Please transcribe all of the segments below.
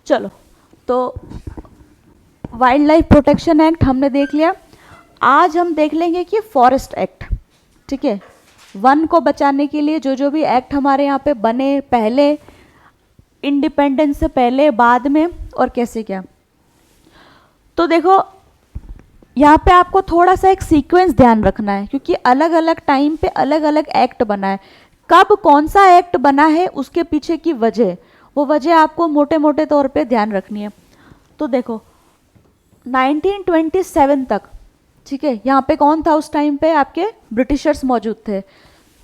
चलो, तो wild life protection act हमने देख लिया। आज हम देख लेंगे कि फॉरेस्ट एक्ट, ठीक है, वन को बचाने के लिए जो जो भी एक्ट हमारे यहाँ पे बने, पहले इंडिपेंडेंस से पहले, बाद में, और कैसे क्या। तो देखो यहाँ पे आपको थोड़ा सा एक सीक्वेंस ध्यान रखना है, क्योंकि अलग अलग टाइम पे अलग अलग एक्ट बना है। कब कौन सा एक्ट बना है उसके पीछे की वजह, वो वजह आपको मोटे मोटे तौर पे ध्यान रखनी है। तो देखो 1927 तक, ठीक है, यहाँ पे कौन था उस टाइम पे, आपके ब्रिटिशर्स मौजूद थे।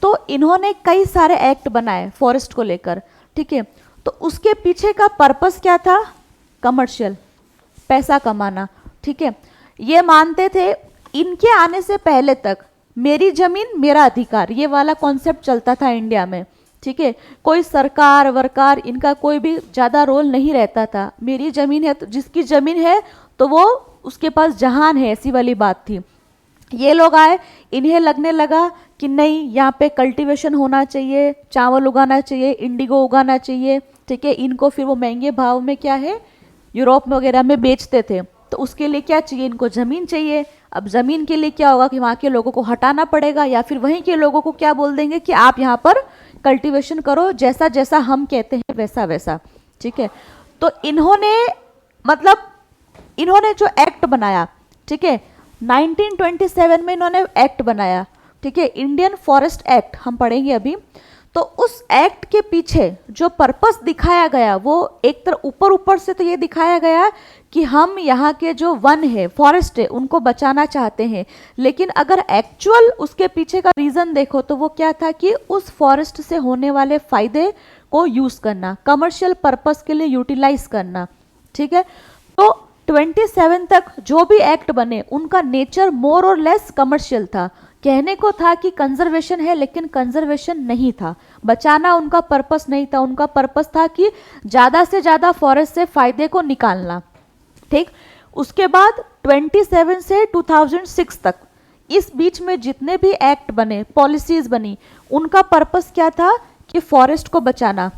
तो इन्होंने कई सारे एक्ट बनाए फॉरेस्ट को लेकर, ठीक है। तो उसके पीछे का पर्पस क्या था, कमर्शियल, पैसा कमाना, ठीक है। ये मानते थे, इनके आने से पहले तक मेरी जमीन मेरा अधिकार, ये वाला कॉन्सेप्ट चलता था इंडिया में, ठीक है। कोई सरकार वरकार इनका कोई भी ज़्यादा रोल नहीं रहता था, मेरी ज़मीन है तो जिसकी ज़मीन है तो वो उसके पास जहान है, ऐसी वाली बात थी। ये लोग आए, इन्हें लगने लगा कि नहीं, यहाँ पे कल्टीवेशन होना चाहिए, चावल उगाना चाहिए, इंडिगो उगाना चाहिए, ठीक है। इनको फिर वो महंगे भाव में क्या है यूरोप वगैरह में बेचते थे। तो उसके लिए क्या चाहिए, इनको ज़मीन चाहिए। अब ज़मीन के लिए क्या होगा कि वहाँ के लोगों को हटाना पड़ेगा, या फिर वहीं के लोगों को क्या बोल देंगे कि आप यहाँ पर कल्टीवेशन करो, जैसा जैसा हम कहते हैं वैसा वैसा, ठीक है। तो इन्होंने मतलब इन्होंने जो एक्ट बनाया, ठीक है, 1927 में इन्होंने एक्ट बनाया, ठीक है, इंडियन फॉरेस्ट एक्ट हम पढ़ेंगे अभी। तो उस एक्ट के पीछे जो पर्पस दिखाया गया, वो एक तरह ऊपर ऊपर से तो ये दिखाया गया कि हम यहाँ के जो वन है, फॉरेस्ट है, उनको बचाना चाहते हैं। लेकिन अगर एक्चुअल उसके पीछे का रीज़न देखो तो वो क्या था कि उस फॉरेस्ट से होने वाले फायदे को यूज़ करना, कमर्शियल पर्पस के लिए यूटिलाइज करना, ठीक है। तो 27 तक जो भी एक्ट बने उनका नेचर मोर और लेस कमर्शियल था। कहने को था कि कंजर्वेशन है, लेकिन कंजर्वेशन नहीं था, बचाना उनका पर्पस नहीं था। उनका पर्पस था कि ज़्यादा से ज़्यादा फॉरेस्ट से फायदे को निकालना, ठीक। उसके बाद 27 से 2006 तक इस बीच में जितने भी एक्ट बने, पॉलिसीज बनी, उनका पर्पस क्या था कि फॉरेस्ट को बचाना।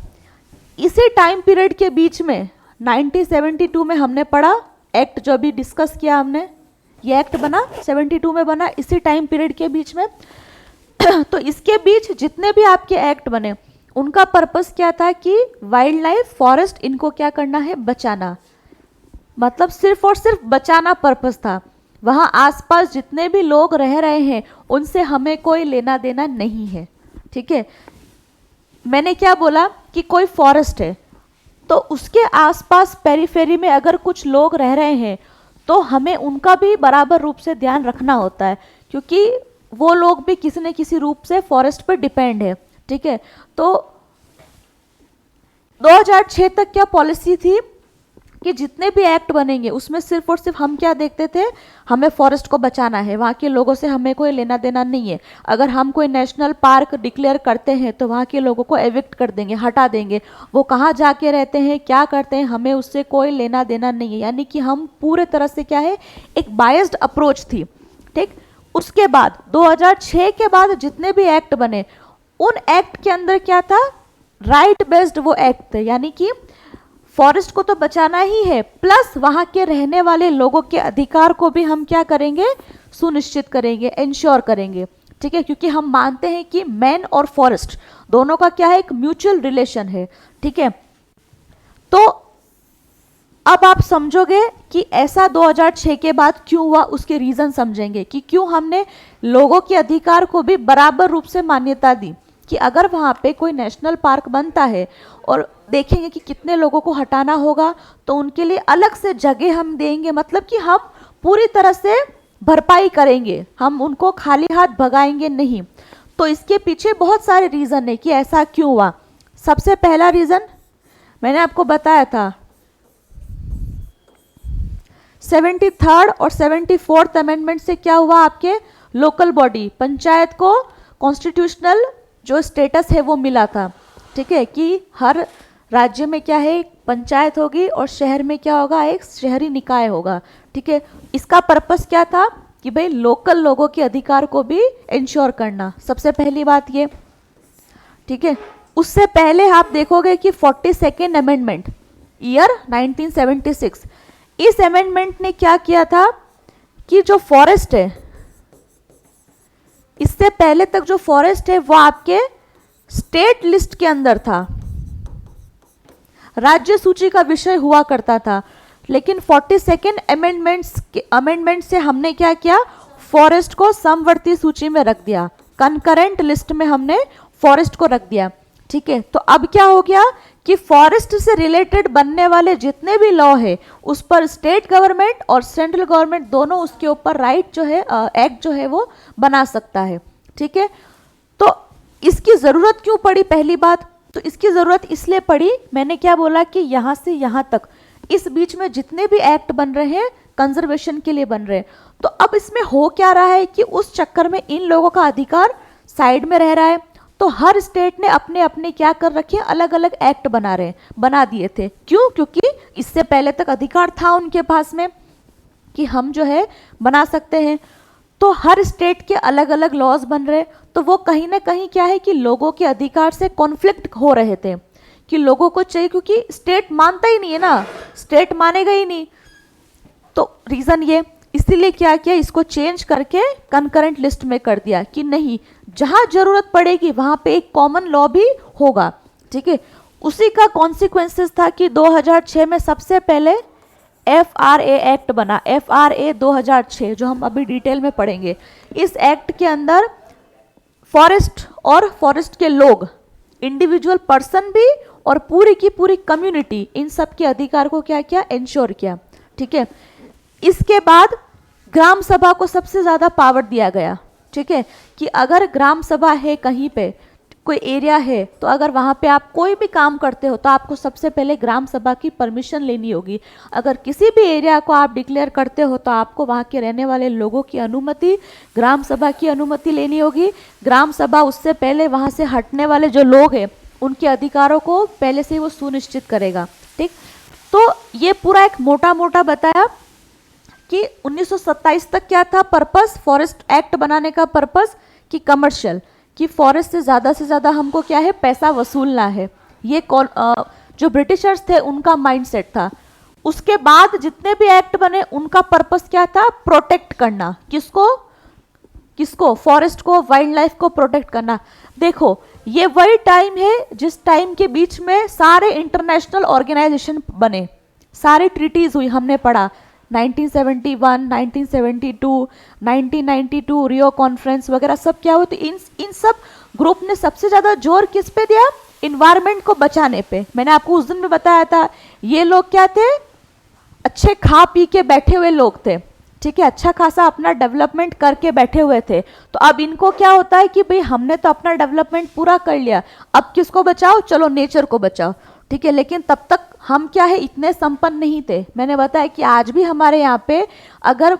इसी टाइम पीरियड के बीच में 1972 में हमने पढ़ा एक्ट, जो भी डिस्कस किया हमने, ये एक्ट बना 72 में बना, इसी टाइम पीरियड के बीच में। तो इसके बीच जितने भी आपके एक्ट बने उनका पर्पस क्या था कि वाइल्ड लाइफ, फॉरेस्ट, इनको क्या करना है, बचाना। मतलब सिर्फ और सिर्फ बचाना पर्पस था। वहाँ आसपास जितने भी लोग रह रहे हैं उनसे हमें कोई लेना देना नहीं है, ठीक है। मैंने क्या बोला कि कोई फॉरेस्ट है तो उसके आसपास पेरीफेरी में अगर कुछ लोग रह रहे हैं तो हमें उनका भी बराबर रूप से ध्यान रखना होता है, क्योंकि वो लोग भी किसी न किसी रूप से फॉरेस्ट पर डिपेंड है, ठीक है। तो 2006 तक क्या पॉलिसी थी कि जितने भी एक्ट बनेंगे उसमें सिर्फ और सिर्फ हम क्या देखते थे, हमें फॉरेस्ट को बचाना है, वहाँ के लोगों से हमें कोई लेना देना नहीं है। अगर हम कोई नेशनल पार्क डिक्लेयर करते हैं तो वहाँ के लोगों को एविक्ट कर देंगे, हटा देंगे, वो कहाँ जाके रहते हैं, क्या करते हैं, हमें उससे कोई लेना देना नहीं है। यानी कि हम पूरे तरह से क्या है, एक बायस्ड अप्रोच थी, ठीक। उसके बाद 2006 के बाद जितने भी एक्ट बने उन एक्ट के अंदर क्या था, राइट बेस्ड वो एक्ट थे। यानी कि फॉरेस्ट को तो बचाना ही है, प्लस वहाँ के रहने वाले लोगों के अधिकार को भी हम क्या करेंगे, सुनिश्चित करेंगे, इंश्योर करेंगे, ठीक है। क्योंकि हम मानते हैं कि मैन और फॉरेस्ट दोनों का क्या है, एक म्यूचुअल रिलेशन है, ठीक है। तो अब आप समझोगे कि ऐसा 2006 के बाद क्यों हुआ, उसके रीजन समझेंगे कि क्यों हमने लोगों के अधिकार को भी बराबर रूप से मान्यता दी। कि अगर वहाँ पे कोई नेशनल पार्क बनता है और देखेंगे कि कितने लोगों को हटाना होगा तो उनके लिए अलग से जगह हम देंगे, मतलब कि हम पूरी तरह से भरपाई करेंगे, हम उनको खाली हाथ भगाएंगे नहीं। तो इसके पीछे बहुत सारे रीज़न है कि ऐसा क्यों हुआ। सबसे पहला रीज़न मैंने आपको बताया था, 73rd और 74th अमेंडमेंट से क्या हुआ, आपके लोकल बॉडी, पंचायत को कॉन्स्टिट्यूशनल जो स्टेटस है वो मिला था, ठीक है। कि हर राज्य में क्या है, एक पंचायत होगी और शहर में क्या होगा, एक शहरी निकाय होगा, ठीक है। इसका पर्पस क्या था कि भाई लोकल लोगों के अधिकार को भी इंश्योर करना, सबसे पहली बात ये, ठीक है। उससे पहले आप देखोगे कि 42nd अमेंडमेंट, ईयर 1976। इस अमेंडमेंट ने क्या किया था कि जो फॉरेस्ट है, इससे पहले तक जो फॉरेस्ट है वो आपके स्टेट लिस्ट के अंदर था, राज्य सूची का विषय हुआ करता था। लेकिन 42nd अमेंडमेंट से हमने क्या किया, फॉरेस्ट को समवर्ती सूची में रख दिया, कंकरेंट लिस्ट में हमने फॉरेस्ट को रख दिया। ठीक है, तो अब क्या हो गया कि फॉरेस्ट से रिलेटेड बनने वाले जितने भी लॉ है उस पर स्टेट गवर्नमेंट और सेंट्रल गवर्नमेंट दोनों उसके ऊपर राइट जो है, एक्ट जो है वो बना सकता है। ठीक है, तो इसकी जरूरत क्यों पड़ी? पहली बात तो इसकी जरूरत इसलिए पड़ी, मैंने क्या बोला कि यहां से यहां तक इस बीच में जितने भी एक्ट बन रहे हैं कंजर्वेशन के लिए बन रहे हैं, तो अब इसमें हो क्या रहा है कि उस चक्कर में इन लोगों का अधिकार साइड में रह रहा है। तो हर स्टेट ने अपने अपने क्या कर रखे, अलग अलग एक्ट बना दिए थे। क्यों? क्योंकि इससे पहले तक अधिकार था उनके पास में कि हम जो है बना सकते हैं। तो हर स्टेट के अलग अलग लॉज बन रहे, तो वो कहीं ना कहीं क्या है कि लोगों के अधिकार से कॉन्फ्लिक्ट हो रहे थे कि लोगों को चाहिए, क्योंकि स्टेट मानता ही नहीं है ना, स्टेट मानेगा ही नहीं। तो रीजन ये, इसीलिए क्या किया, इसको चेंज करके कंकरेंट लिस्ट में कर दिया कि नहीं, जहां जरूरत पड़ेगी वहां पे एक कॉमन लॉ भी होगा। ठीक है, उसी का कॉन्सिक्वेंसेस था कि 2006 में सबसे पहले FRA एक्ट बना, FRA 2006, जो हम अभी डिटेल में पढ़ेंगे। इस एक्ट के अंदर फॉरेस्ट और फॉरेस्ट के लोग, इंडिविजुअल पर्सन भी और पूरी की पूरी कम्युनिटी, इन सब के अधिकार को क्या किया, इंश्योर किया। ठीक है, इसके बाद ग्राम सभा को सबसे ज्यादा पावर दिया गया। ठीक है, कि अगर ग्राम सभा है कहीं पे, कोई एरिया है, तो अगर वहां पे आप कोई भी काम करते हो तो आपको सबसे पहले ग्राम सभा की परमिशन लेनी होगी। अगर किसी भी एरिया को आप डिक्लेयर करते हो तो आपको वहां के रहने वाले लोगों की अनुमति, ग्राम सभा की अनुमति लेनी होगी। ग्राम सभा उससे पहले वहां से हटने वाले जो लोग हैं उनके अधिकारों को पहले से वो सुनिश्चित करेगा। ठीक, तो ये पूरा एक मोटा मोटा बताया कि 1927 तक क्या था पर्पस फॉरेस्ट एक्ट बनाने का, पर्पस कि कमर्शियल, कि फॉरेस्ट से ज़्यादा हमको क्या है, पैसा वसूलना है। ये जो ब्रिटिशर्स थे उनका माइंडसेट था। उसके बाद जितने भी एक्ट बने उनका पर्पस क्या था, प्रोटेक्ट करना। किसको? फॉरेस्ट को, वाइल्ड लाइफ को प्रोटेक्ट करना। देखो, ये वही टाइम है जिस टाइम के बीच में सारे इंटरनेशनल ऑर्गेनाइजेशन बने, सारी ट्रीटीज हुई, हमने पढ़ा 1971, 1972, 1992 रियो कॉन्फ्रेंस वगैरह सब क्या हुआ। तो इन सब ग्रुप ने सबसे ज्यादा जोर किस पे दिया, इन्वायरमेंट को बचाने पे। मैंने आपको उस दिन में बताया था, ये लोग क्या थे, अच्छे खा पी के बैठे हुए लोग थे। ठीक है, अच्छा खासा अपना डेवलपमेंट करके बैठे हुए थे। तो अब इनको क्या होता है कि भाई हमने तो अपना डेवलपमेंट पूरा कर लिया, अब किसको बचाओ, चलो नेचर को बचाओ। ठीक है, लेकिन तब तक हम क्या है, इतने संपन्न नहीं थे। मैंने बताया कि आज भी हमारे यहाँ पे अगर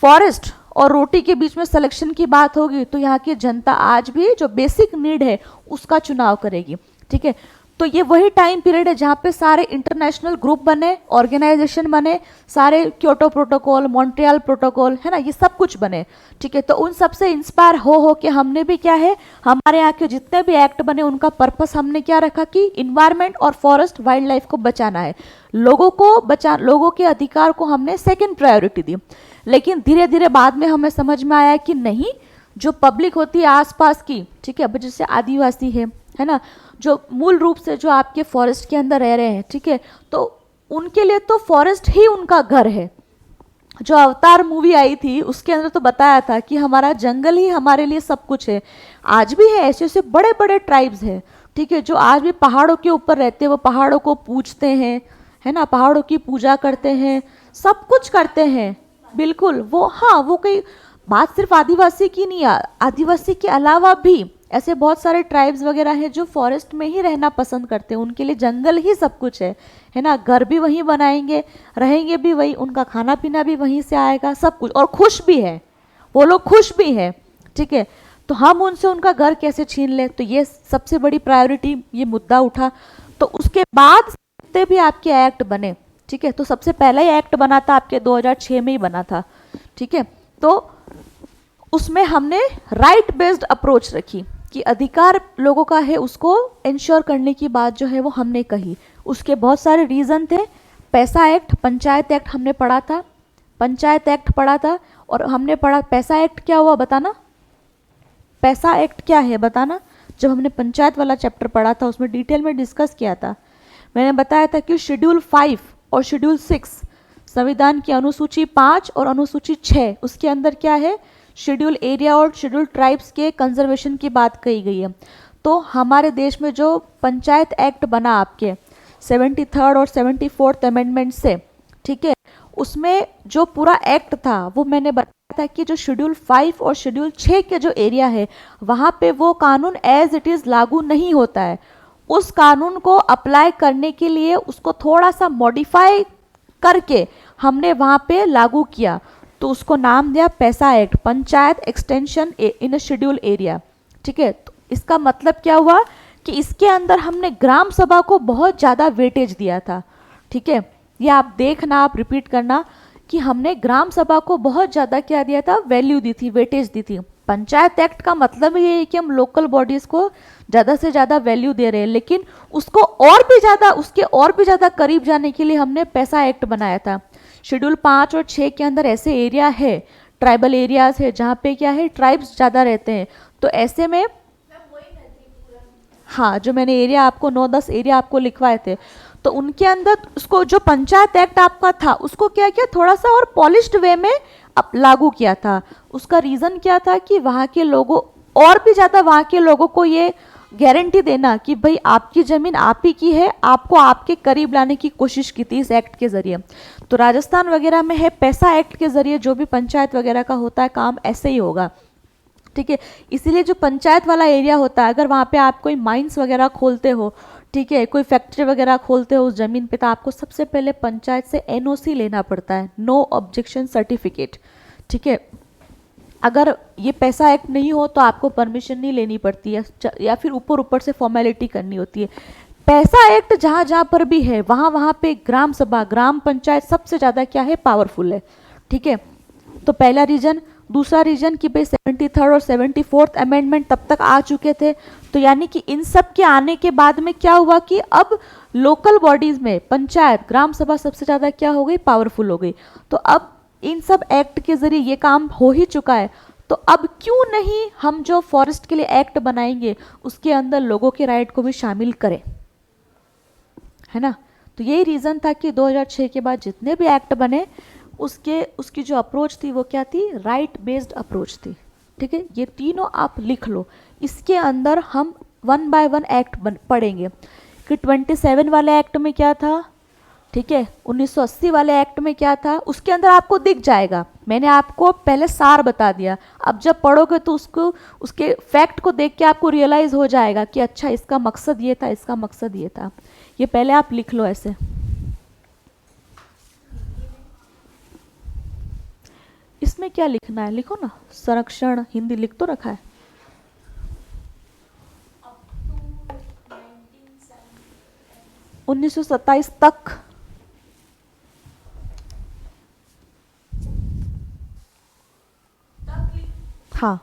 फॉरेस्ट और रोटी के बीच में सिलेक्शन की बात होगी तो यहाँ की जनता आज भी जो बेसिक नीड है उसका चुनाव करेगी। ठीक है, तो ये वही टाइम पीरियड है जहाँ पे सारे इंटरनेशनल ग्रुप बने, ऑर्गेनाइजेशन बने, सारे क्योटो प्रोटोकॉल, मॉन्ट्रियल प्रोटोकॉल, है ना, ये सब कुछ बने। ठीक है, तो उन सब से इंस्पायर हो के हमने भी क्या है, हमारे यहाँ के जितने भी एक्ट बने उनका पर्पस हमने क्या रखा कि इन्वायरमेंट और फॉरेस्ट वाइल्ड लाइफ को बचाना है, लोगों के अधिकार को हमने सेकेंड प्रायोरिटी दी। लेकिन धीरे धीरे बाद में हमें समझ में आया कि नहीं, जो पब्लिक होती है आसपास की, ठीक है, अब जैसे आदिवासी है ना, जो मूल रूप से जो आपके फॉरेस्ट के अंदर रह रहे हैं, ठीक है, तो उनके लिए तो फॉरेस्ट ही उनका घर है। जो अवतार मूवी आई थी उसके अंदर तो बताया था कि हमारा जंगल ही हमारे लिए सब कुछ है। आज भी है, ऐसे ऐसे बड़े बड़े ट्राइब्स हैं, ठीक है, जो आज भी पहाड़ों के ऊपर रहते हैं, वो पहाड़ों को पूजते हैं, है ना, पहाड़ों की पूजा करते हैं, सब कुछ करते हैं, बिल्कुल। वो हाँ, वो कोई बात सिर्फ आदिवासी की नहीं है, आदिवासी के अलावा भी ऐसे बहुत सारे ट्राइब्स वगैरह हैं जो फॉरेस्ट में ही रहना पसंद करते हैं, उनके लिए जंगल ही सब कुछ है ना, घर भी वहीं बनाएंगे, रहेंगे भी वहीं, उनका खाना पीना भी वहीं से आएगा, सब कुछ, और खुश भी है, वो लोग खुश भी हैं। ठीक है, तो हम उनसे उनका घर कैसे छीन लें, तो ये सबसे बड़ी प्रायोरिटी, ये मुद्दा उठा। तो उसके बाद जितने भी आपके एक्ट बने, ठीक है, तो सबसे पहला ही एक्ट बना था आपके 2006 में ही बना था। ठीक है, तो उसमें हमने राइट बेस्ड अप्रोच रखी कि अधिकार लोगों का है, उसको इंश्योर करने की बात जो है वो हमने कही। उसके बहुत सारे रीज़न थे। पैसा एक्ट, पंचायत एक्ट हमने पढ़ा था, पंचायत एक्ट पढ़ा था, और हमने पढ़ा पैसा एक्ट क्या हुआ बताना, पैसा एक्ट क्या है बताना। जब हमने पंचायत वाला चैप्टर पढ़ा था उसमें डिटेल में डिस्कस किया था, मैंने बताया था कि शेड्यूल 5 और शेड्यूल 6 संविधान की अनुसूची 5 और अनुसूची 6 उसके अंदर क्या है, शेड्यूल एरिया और शेड्यूल ट्राइब्स के कंजर्वेशन की बात कही गई है। तो हमारे देश में जो पंचायत एक्ट बना आपके 73rd और 74th अमेंडमेंट से, ठीक है, उसमें जो पूरा एक्ट था वो मैंने बताया था कि जो शेड्यूल 5 और शेड्यूल 6 के जो एरिया है वहाँ पे वो कानून एज इट इज़ लागू नहीं होता है। उस कानून को अप्लाई करने के लिए उसको थोड़ा सा मॉडिफाई करके हमने वहाँ पे लागू किया, तो उसको नाम दिया पैसा act, panchayat extension in a schedule area. ठीक है, तो इसका मतलब क्या हुआ कि इसके अंदर हमने ग्राम सभा को बहुत ज़्यादा वेटेज दिया था। ठीक है, ये आप देखना, आप रिपीट करना कि हमने ग्राम सभा को बहुत ज़्यादा क्या दिया था, वैल्यू दी थी, वेटेज दी थी। पंचायत एक्ट का मतलब ये है कि हम लोकल बॉडीज़ को ज़्यादा से ज़्यादा वैल्यू दे रहे हैं, लेकिन उसको और भी ज़्यादा, उसके और भी ज़्यादा करीब जाने के लिए हमने पैसा एक्ट बनाया था। शेड्यूल 5 और 6 के अंदर ऐसे एरिया है, ट्राइबल एरियाज है जहाँ पे क्या है, ट्राइब्स ज़्यादा रहते हैं, तो ऐसे में हाँ, जो मैंने एरिया आपको 9-10 एरिया आपको लिखवाए थे, तो उनके अंदर उसको जो पंचायत एक्ट आपका था उसको क्या किया, थोड़ा सा और पॉलिश्ड वे में अब लागू किया था। उसका रीज़न क्या था कि वहाँ के लोगों, और भी ज़्यादा वहाँ के लोगों को ये गारंटी देना कि भाई आपकी ज़मीन आप ही की है, आपको आपके करीब लाने की कोशिश की थी इस एक्ट के ज़रिए। तो राजस्थान वगैरह में है पैसा एक्ट के ज़रिए जो भी पंचायत वगैरह का होता है काम ऐसे ही होगा। ठीक है, इसीलिए जो पंचायत वाला एरिया होता है, अगर वहाँ पे आप कोई माइंस वगैरह खोलते हो, ठीक है, कोई फैक्ट्री वगैरह खोलते हो उस ज़मीन पे, तो आपको सबसे पहले पंचायत से एनओसी लेना पड़ता है, नो ऑब्जेक्शन सर्टिफिकेट। ठीक है, अगर ये पैसा एक्ट नहीं हो तो आपको परमिशन नहीं लेनी पड़ती है, या फिर ऊपर ऊपर से फॉर्मेलिटी करनी होती है। पैसा एक्ट जहाँ जहाँ पर भी है वहाँ वहाँ पे ग्राम सभा, ग्राम पंचायत सबसे ज़्यादा क्या है, पावरफुल है। ठीक है, तो पहला रीजन। दूसरा रीजन कि भाई 73rd और 74th अमेंडमेंट तब तक आ चुके थे, तो यानी कि इन सब के आने के बाद में क्या हुआ कि अब लोकल बॉडीज़ में पंचायत, ग्राम सभा सबसे ज़्यादा क्या हो गई, पावरफुल हो गई। तो अब इन सब एक्ट के ज़रिए ये काम हो ही चुका है, तो अब क्यों नहीं हम जो फॉरेस्ट के लिए एक्ट बनाएंगे उसके अंदर लोगों के राइट को भी शामिल करें, है ना। तो यही रीज़न था कि 2006 के बाद जितने भी एक्ट बने उसकी जो अप्रोच थी वो क्या थी, राइट बेस्ड अप्रोच थी। ठीक है, ये तीनों आप लिख लो। इसके अंदर हम 1 बाय 1 एक्ट पढ़ेंगे कि 27 वाले एक्ट में क्या था, ठीक है, 1980 वाले एक्ट में क्या था, उसके अंदर आपको दिख जाएगा। मैंने आपको पहले सार बता दिया, अब जब पढ़ोगे तो उसको, उसके फैक्ट को देख के आपको रियलाइज हो जाएगा कि अच्छा इसका मकसद ये था, इसका मकसद ये था। ये पहले आप लिख लो ऐसे। इसमें क्या लिखना है, लिखो ना, संरक्षण हिंदी लिख तो रखा है। अब 1927 तक हाँ,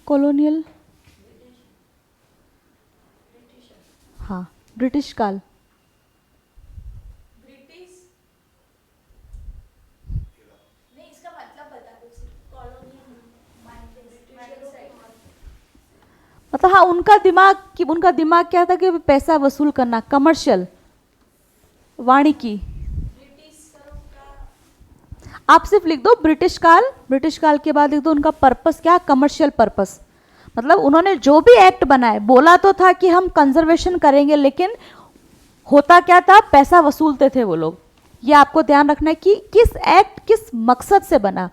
कॉलोनियल, हाँ, ब्रिटिश काल, मतलब हाँ, उनका दिमाग क्या था कि पैसा वसूल करना, कमर्शियल, वाणिकी। आप सिर्फ लिख दो ब्रिटिश काल, ब्रिटिश काल के बाद लिख दो उनका पर्पस क्या, कमर्शियल पर्पस। मतलब उन्होंने जो भी एक्ट बनाए, बोला तो था कि हम कंजर्वेशन करेंगे, लेकिन होता क्या था, पैसा वसूलते थे वो लोग। ये आपको ध्यान रखना है कि किस एक्ट किस मकसद से बना।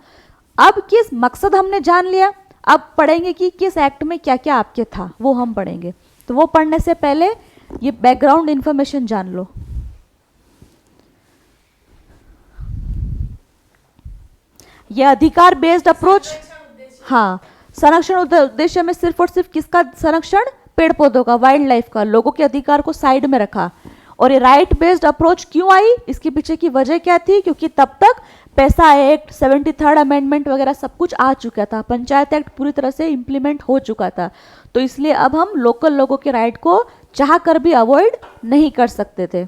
अब किस मकसद हमने जान लिया, अब पढ़ेंगे कि किस एक्ट में क्या क्या आपके था, वो हम पढ़ेंगे। तो वो पढ़ने से पहले ये बैकग्राउंड इंफॉर्मेशन जान लो। ये अधिकार बेस्ड अप्रोच, हाँ, संरक्षण उद्देश्य में सिर्फ और सिर्फ किसका संरक्षण, पेड़ पौधों का, वाइल्ड लाइफ का, लोगों के अधिकार को साइड में रखा। और ये राइट बेस्ड अप्रोच क्यों आई, इसके पीछे की वजह क्या थी, क्योंकि तब तक पैसा एक्ट, 73rd अमेंडमेंट वगैरह सब कुछ आ चुका था, पंचायत एक्ट पूरी तरह से इम्प्लीमेंट हो चुका था। तो इसलिए अब हम लोकल लोगों के राइट को चाह कर भी अवॉइड नहीं कर सकते थे।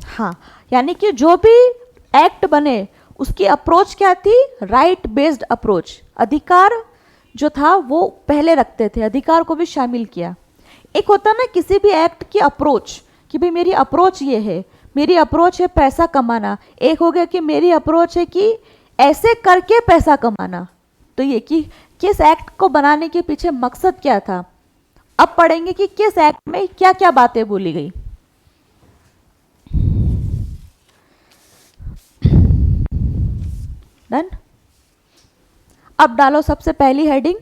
हाँ, यानी कि जो भी एक्ट बने उसकी अप्रोच क्या थी, राइट बेस्ड अप्रोच। अधिकार जो था वो पहले रखते थे, अधिकार को भी शामिल किया। एक होता ना किसी भी एक्ट की अप्रोच कि भाई मेरी अप्रोच ये है, मेरी अप्रोच है पैसा कमाना। एक हो गया कि मेरी अप्रोच है कि ऐसे करके पैसा कमाना। तो ये कि किस एक्ट को बनाने के पीछे मकसद क्या था। अब पढ़ेंगे कि किस एक्ट में क्या क्या बातें बोली गई। डन। अब डालो सबसे पहली हेडिंग,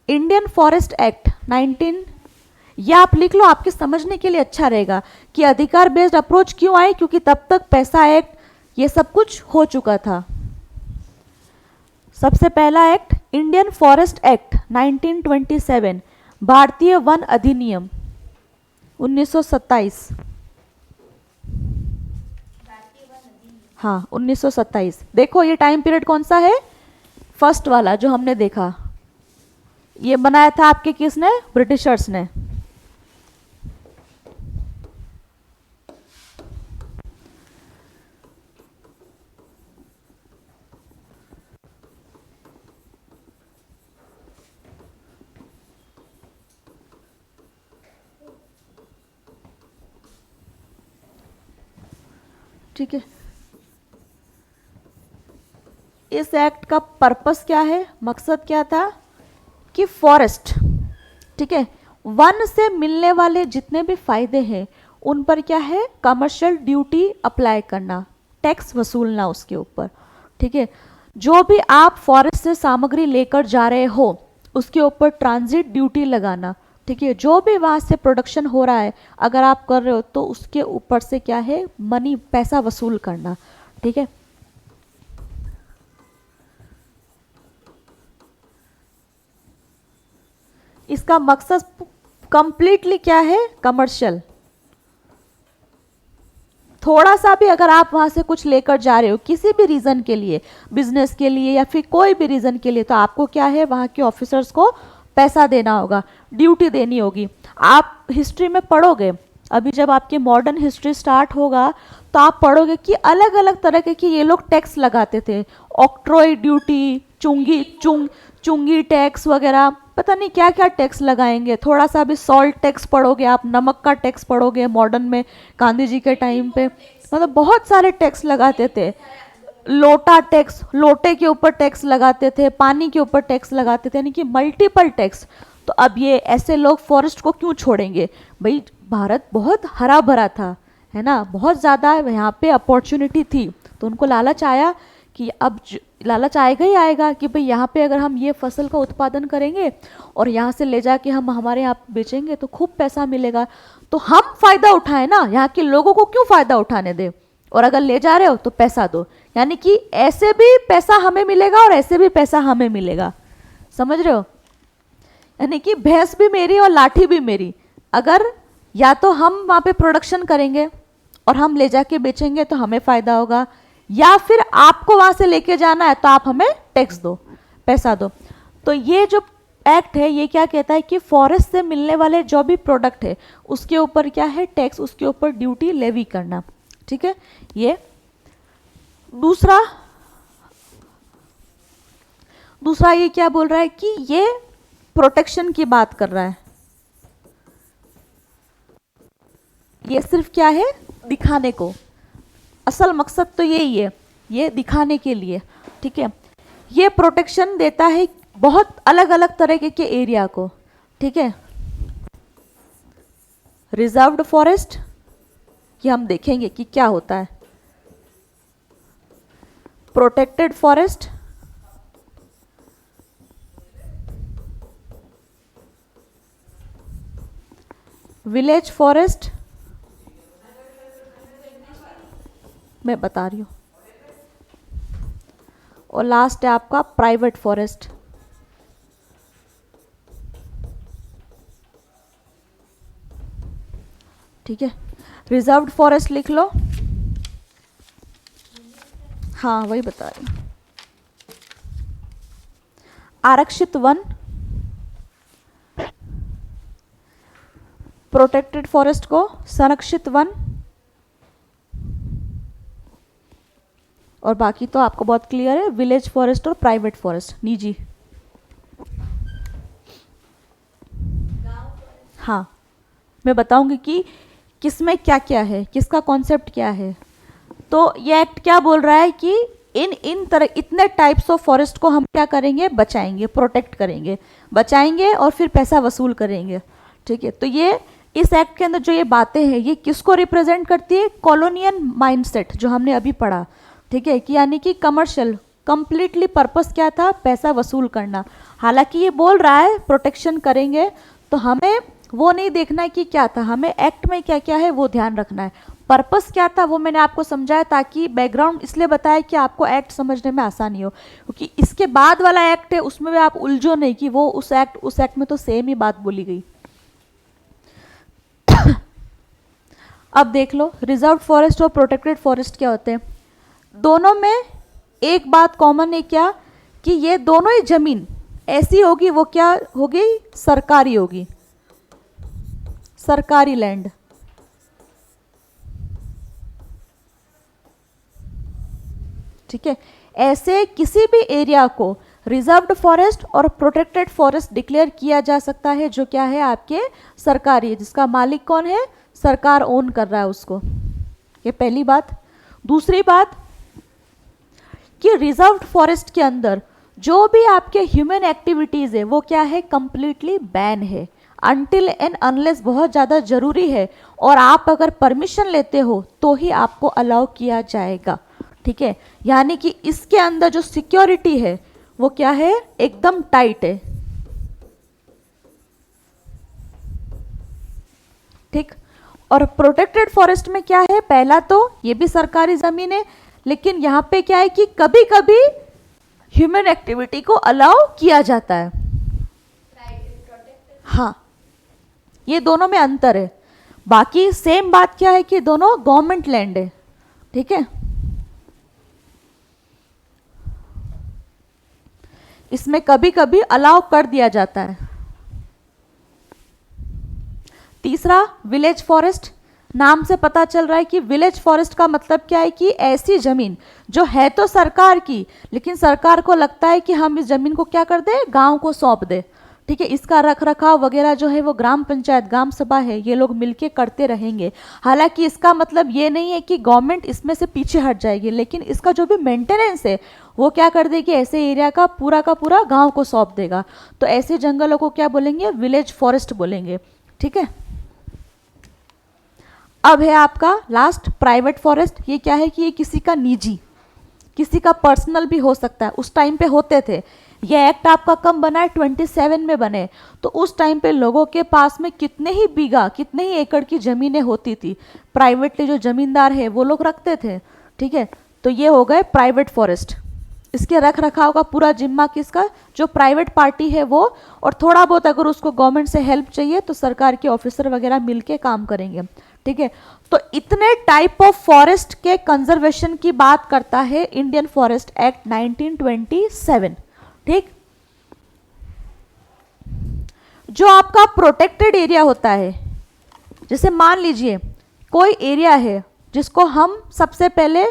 इंडियन फॉरेस्ट एक्ट 19। या आप लिख लो, आपके समझने के लिए अच्छा रहेगा कि अधिकार बेस्ड अप्रोच क्यों आई, क्योंकि तब तक पैसा एक्ट ये सब कुछ हो चुका था। सबसे पहला एक्ट इंडियन फॉरेस्ट एक्ट 1927, भारतीय वन अधिनियम 1927। हाँ 1927। देखो ये टाइम पीरियड कौन सा है, फर्स्ट वाला जो हमने देखा। ये बनाया था आपके किसने, ब्रिटिशर्स ने। ठीक है, इस एक्ट का पर्पस क्या है, मकसद क्या था कि फॉरेस्ट, ठीक है, वन से मिलने वाले जितने भी फायदे हैं उन पर क्या है, कमर्शियल ड्यूटी अप्लाई करना, टैक्स वसूलना उसके ऊपर। ठीक है, जो भी आप फॉरेस्ट से सामग्री लेकर जा रहे हो उसके ऊपर ट्रांजिट ड्यूटी लगाना। ठीक है, जो भी वहाँ से प्रोडक्शन हो रहा है अगर आप कर रहे हो तो उसके ऊपर से क्या है, मनी, पैसा वसूल करना। ठीक है, इसका मकसद कंप्लीटली क्या है, कमर्शियल। थोड़ा सा भी अगर आप वहां से कुछ लेकर जा रहे हो किसी भी रीजन के लिए, बिजनेस के लिए या फिर कोई भी रीजन के लिए, तो आपको क्या है, वहां के ऑफिसर्स को पैसा देना होगा, ड्यूटी देनी होगी। आप हिस्ट्री में पढ़ोगे, अभी जब आपकी मॉडर्न हिस्ट्री स्टार्ट होगा तो आप पढ़ोगे कि अलग अलग तरह के ये लोग टैक्स लगाते थे, ऑक्ट्रॉय ड्यूटी, चुंगी टैक्स वगैरह, पता नहीं क्या क्या टैक्स लगाएंगे। थोड़ा सा भी सॉल्ट टैक्स पढ़ोगे आप, नमक का टैक्स पढ़ोगे मॉडर्न में, गांधी जी के टाइम पे, मतलब बहुत सारे टैक्स लगाते थे। लोटा टैक्स, लोटे के ऊपर टैक्स लगाते थे, पानी के ऊपर टैक्स लगाते थे, यानी कि मल्टीपल टैक्स। तो अब ये ऐसे लोग फॉरेस्ट को क्यों छोड़ेंगे, भाई भारत बहुत हरा भरा था, है ना, बहुत ज़्यादा यहाँ पे अपॉर्चुनिटी थी, तो उनको लालच आया कि अब लालच आएगा ही आएगा कि भाई यहाँ पे अगर हम ये फसल का उत्पादन करेंगे और यहाँ से ले जाके हम हमारे यहाँ बेचेंगे तो खूब पैसा मिलेगा, तो हम फायदा उठाएं ना, यहाँ के लोगों को क्यों फायदा उठाने दे, और अगर ले जा रहे हो तो पैसा दो, यानी कि ऐसे भी पैसा हमें मिलेगा और ऐसे भी पैसा हमें मिलेगा। समझ रहे हो, यानी कि भैंस भी मेरी और लाठी भी मेरी। अगर या तो हम वहाँ पे प्रोडक्शन करेंगे और हम ले जाके बेचेंगे तो हमें फायदा होगा, या फिर आपको वहां से लेके जाना है तो आप हमें टैक्स दो, पैसा दो। तो ये जो एक्ट है ये क्या कहता है कि फॉरेस्ट से मिलने वाले जो भी प्रोडक्ट है उसके ऊपर क्या है, टैक्स, उसके ऊपर ड्यूटी लेवी करना। ठीक है, ये दूसरा ये क्या बोल रहा है कि ये प्रोटेक्शन की बात कर रहा है। ये सिर्फ क्या है, दिखाने को, असल मकसद तो यही है, ये दिखाने के लिए। ठीक है, ये प्रोटेक्शन देता है बहुत अलग अलग तरह के एरिया को। ठीक है, रिजर्व्ड फॉरेस्ट कि हम देखेंगे कि क्या होता है, प्रोटेक्टेड फॉरेस्ट, विलेज फॉरेस्ट, मैं बता रही हूँ। और लास्ट है आपका प्राइवेट फॉरेस्ट। ठीक है, रिजर्व्ड फॉरेस्ट लिख लो। हाँ वही बता रही हूँ। आरक्षित वन, प्रोटेक्टेड फॉरेस्ट को संरक्षित वन, और बाकी तो आपको बहुत क्लियर है, विलेज फॉरेस्ट और प्राइवेट फॉरेस्ट निजी। हाँ मैं बताऊंगी कि किसमें क्या क्या है, किसका कॉन्सेप्ट क्या है। तो ये एक्ट क्या बोल रहा है कि इन तरह इतने टाइप्स ऑफ फॉरेस्ट को हम क्या करेंगे, बचाएंगे, प्रोटेक्ट करेंगे, बचाएंगे और फिर पैसा वसूल करेंगे। ठीक है, तो ये इस एक्ट के अंदर जो ये बातें हैं ये किसको रिप्रेजेंट करती है, कॉलोनियल माइंडसेट जो हमने अभी पढ़ा। ठीक है, कि यानी कि कमर्शियल कंप्लीटली पर्पस क्या था, पैसा वसूल करना। हालांकि ये बोल रहा है प्रोटेक्शन करेंगे, तो हमें वो नहीं देखना है कि क्या था, हमें एक्ट में क्या क्या है वो ध्यान रखना है। पर्पस क्या था वो मैंने आपको समझाया, ताकि बैकग्राउंड इसलिए बताया कि आपको एक्ट समझने में आसानी हो, क्योंकि इसके बाद वाला एक्ट है उसमें भी आप उलझो नहीं कि वो उस एक्ट में तो सेम ही बात बोली गई। अब देख लो रिजर्व फॉरेस्ट और प्रोटेक्टेड फॉरेस्ट क्या होते हैं। दोनों में एक बात कॉमन है क्या, कि ये दोनों ही जमीन ऐसी होगी, वो क्या होगी, सरकारी होगी, सरकारी लैंड। ठीक है, ऐसे किसी भी एरिया को रिजर्व्ड फॉरेस्ट और प्रोटेक्टेड फॉरेस्ट डिक्लेयर किया जा सकता है जो क्या है, आपके सरकारी है, जिसका मालिक कौन है, सरकार ओन कर रहा है उसको। ये पहली बात। दूसरी बात कि रिजर्व्ड फॉरेस्ट के अंदर जो भी आपके ह्यूमन एक्टिविटीज है वो क्या है, कंप्लीटली बैन है, अनटिल एंड अनलेस बहुत ज़्यादा जरूरी है और आप अगर परमिशन लेते हो तो ही आपको अलाउ किया जाएगा। ठीक है, यानी कि इसके अंदर जो सिक्योरिटी है वो क्या है, एकदम टाइट है। ठीक, और प्रोटेक्टेड फॉरेस्ट में क्या है, पहला तो ये भी सरकारी जमीन है, लेकिन यहां पे क्या है कि कभी कभी ह्यूमन एक्टिविटी को अलाउ किया जाता है। हाँ, ये दोनों में अंतर है। बाकी सेम बात क्या है कि दोनों गवर्नमेंट लैंड है। ठीक है, इसमें कभी कभी अलाउ कर दिया जाता है। तीसरा विलेज फॉरेस्ट, नाम से पता चल रहा है कि विलेज फॉरेस्ट का मतलब क्या है, कि ऐसी जमीन जो है तो सरकार की, लेकिन सरकार को लगता है कि हम इस जमीन को क्या कर दे, गांव को सौंप दे। ठीक है, इसका रख रखाव वगैरह जो है वो ग्राम पंचायत, ग्राम सभा है, ये लोग मिलके करते रहेंगे। हालांकि इसका मतलब ये नहीं है कि गवर्नमेंट इसमें से पीछे हट जाएगी, लेकिन इसका जो भी मेंटेनेंस है वो क्या कर देगी, ऐसे एरिया का पूरा गांव को सौंप देगा। तो ऐसे जंगलों को क्या बोलेंगे, विलेज फॉरेस्ट बोलेंगे। ठीक है, अब है आपका लास्ट प्राइवेट फॉरेस्ट। ये क्या है कि ये किसी का निजी, किसी का पर्सनल भी हो सकता है, उस टाइम पे होते थे। ये एक्ट आपका कब बना है, 27 में बने, तो उस टाइम पे लोगों के पास में कितने ही बीघा, कितने ही एकड़ की जमीनें होती थी, प्राइवेटली जो जमींदार है वो लोग रखते थे। ठीक है, तो ये हो गए प्राइवेट फॉरेस्ट। इसके रख रखाव का पूरा जिम्मा किसका, जो प्राइवेट पार्टी है वो, और थोड़ा बहुत अगर उसको गवर्नमेंट से हेल्प चाहिए तो सरकार के ऑफिसर वगैरह मिलके काम करेंगे। ठीक है, तो इतने टाइप ऑफ फॉरेस्ट के कंजर्वेशन की बात करता है इंडियन फॉरेस्ट एक्ट 1927। ठीक, जो आपका प्रोटेक्टेड एरिया होता है, जैसे मान लीजिए कोई एरिया है जिसको हम सबसे पहले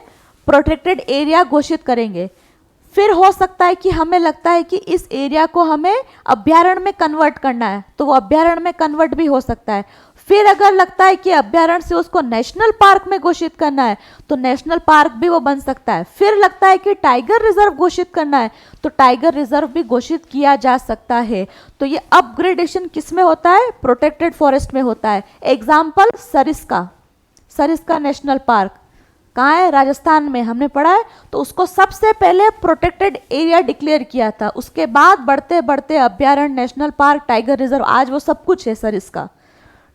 प्रोटेक्टेड एरिया घोषित करेंगे, फिर हो सकता है कि हमें लगता है कि इस एरिया को हमें अभ्यारण्य में कन्वर्ट करना है, तो वो अभ्यारण्य में कन्वर्ट भी हो सकता है। फिर अगर लगता है कि अभ्यारण्य से उसको नेशनल पार्क में घोषित करना है तो नेशनल पार्क भी वो बन सकता है। फिर लगता है कि टाइगर रिजर्व घोषित करना है तो टाइगर रिजर्व भी घोषित किया जा सकता है। तो ये अपग्रेडेशन किस में होता है, प्रोटेक्टेड फॉरेस्ट में होता है। एग्जाम्पल सरिस्का नेशनल पार्क कहाँ है, राजस्थान में, हमने पढ़ा है। तो उसको सबसे पहले प्रोटेक्टेड एरिया डिक्लेयर किया था, उसके बाद बढ़ते बढ़ते अभ्यारण्य, नेशनल पार्क, टाइगर रिजर्व, आज वो सब कुछ है सरिस्का।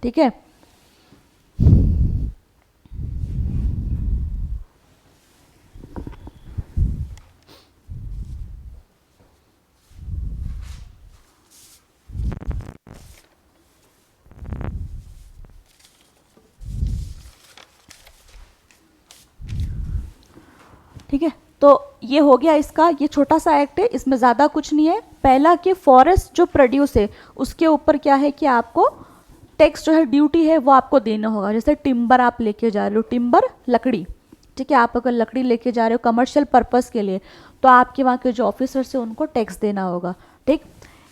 ठीक है, तो ये हो गया इसका, ये छोटा सा एक्ट है, इसमें ज़्यादा कुछ नहीं है। पहला कि फॉरेस्ट जो प्रोड्यूस है उसके ऊपर क्या है कि आपको टैक्स जो है, ड्यूटी है, वो आपको देना होगा। जैसे टिम्बर आप लेके जा रहे हो, टिम्बर लकड़ी, ठीक है, आप अगर लकड़ी लेके जा रहे हो कमर्शियल पर्पस के लिए, तो आपके वहाँ के जो ऑफिसर्स हैं उनको टैक्स देना होगा। ठीक,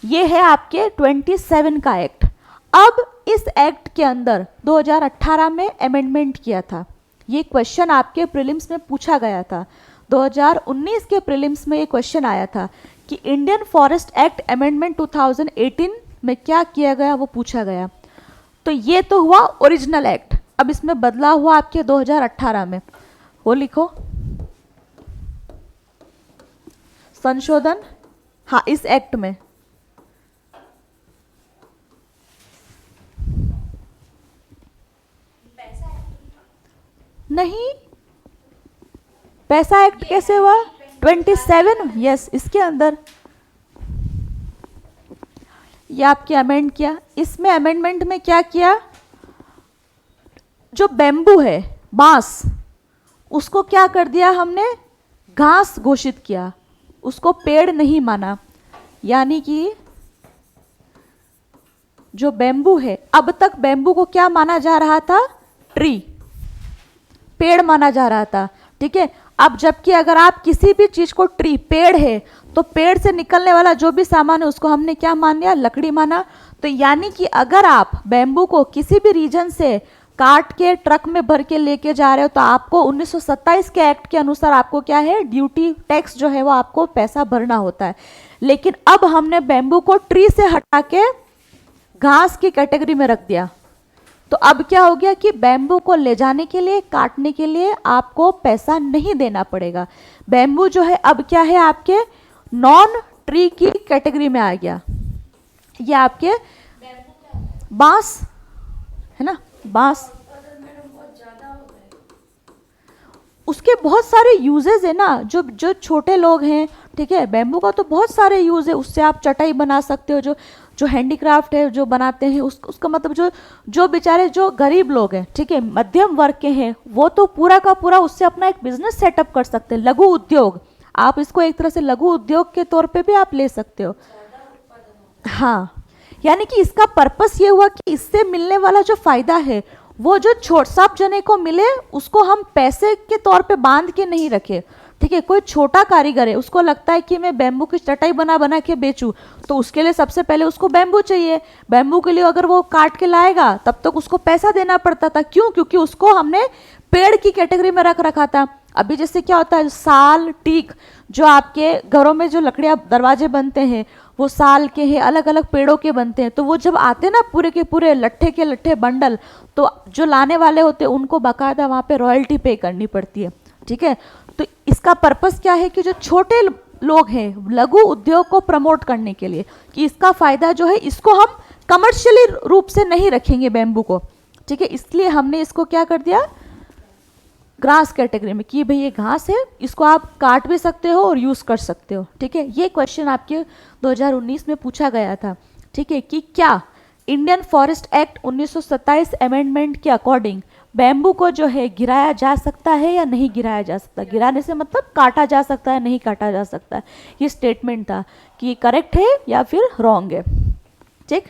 ये है आपके 27 का एक्ट। अब इस एक्ट के अंदर 2018 में अमेंडमेंट किया था। ये क्वेश्चन आपके प्रीलिम्स में पूछा गया था। 2019 के प्रीलिम्स में ये क्वेश्चन आया था कि इंडियन फॉरेस्ट एक्ट अमेंडमेंट 2018 में क्या किया गया, वो पूछा गया। तो ये तो हुआ ओरिजिनल एक्ट। अब इसमें बदलाव हुआ आपके 2018 में, वो लिखो संशोधन, हाँ, इस एक्ट में नहीं, पैसा एक्ट कैसे हुआ? 27, यस, इसके अंदर ये आपके अमेंड किया। इसमें अमेंडमेंट में क्या किया, जो बेम्बू है, बांस, उसको क्या कर दिया हमने, घास घोषित किया, उसको पेड़ नहीं माना। यानी कि जो बेम्बू है, अब तक बेम्बू को क्या माना जा रहा था, ट्री, पेड़ माना जा रहा था। ठीक है, अब जबकि अगर आप किसी भी चीज को ट्री, पेड़ है, तो पेड़ से निकलने वाला जो भी सामान है उसको हमने क्या मान लिया, लकड़ी माना। तो यानी कि अगर आप बेम्बू को किसी भी रीजन से काट के ट्रक में भर के लेके जा रहे हो, तो आपको 1927 के एक्ट के अनुसार आपको क्या है, ड्यूटी, टैक्स जो है वो आपको पैसा भरना होता है। लेकिन अब हमने बेम्बू को ट्री से हटा के घास की कैटेगरी में रख दिया। तो अब क्या हो गया कि बेम्बू को ले जाने के लिए, काटने के लिए आपको पैसा नहीं देना पड़ेगा। बेम्बू जो है अब क्या है, आपके नॉन ट्री की कैटेगरी में आ गया। ये आपके बांस है ना, बांस, उसके बहुत सारे यूजेस है ना। जो जो छोटे लोग हैं, ठीक है, बेम्बू का तो बहुत सारे यूज है। उससे आप चटाई बना सकते हो, जो जो हैंडीक्राफ्ट है जो बनाते हैं, उसका मतलब जो जो बेचारे जो गरीब लोग हैं, ठीक है, मध्यम वर्ग के हैं, वो तो पूरा का पूरा उससे अपना एक बिजनेस सेटअप कर सकते हैं। लघु उद्योग, आप इसको एक तरह से लघु उद्योग के तौर पे भी आप ले सकते हो। हाँ, यानी कि इसका पर्पस ये हुआ कि इससे मिलने वाला जो फायदा है, वो जो छोट सब जने को मिले, उसको हम पैसे के तौर पे बांध के नहीं रखे। ठीक है, कोई छोटा कारीगर है, उसको लगता है कि मैं बेम्बू की चटाई बना बना के बेचूं, तो उसके लिए सबसे पहले उसको बेम्बू चाहिए। बेम्बू के लिए अगर वो काट के लाएगा तब तक उसको पैसा देना पड़ता था। क्यों? क्योंकि उसको हमने पेड़ की कैटेगरी में रख रखा था। अभी जैसे क्या होता है, साल, टीक, जो आपके घरों में जो लकड़ियां, दरवाजे बनते हैं, वो साल के हैं, अलग अलग पेड़ों के बनते हैं। तो वो जब आते ना पूरे के पूरे लट्ठे के लट्ठे बंडल, तो जो लाने वाले होते हैं उनको बाकायदा वहाँ पे रॉयल्टी पे करनी पड़ती है। ठीक है, तो इसका पर्पस क्या है कि जो छोटे लोग हैं, लघु उद्योग को प्रमोट करने के लिए, कि इसका फायदा जो है, इसको हम कमर्शियली रूप से नहीं रखेंगे बेम्बू को। ठीक है, इसलिए हमने इसको क्या कर दिया, ग्रास कैटेगरी में, कि भाई ये घास है, इसको आप काट भी सकते हो और यूज कर सकते हो। ठीक है, ये क्वेश्चन आपके 2019 में पूछा गया था। ठीक है, कि क्या इंडियन फॉरेस्ट एक्ट 1927 अमेंडमेंट के अकॉर्डिंग बैम्बू को जो है गिराया जा सकता है या नहीं गिराया जा सकता। गिराने से मतलब काटा जा सकता है, नहीं काटा जा सकता। ये स्टेटमेंट था कि ये करेक्ट है या फिर रॉन्ग है। ठीक।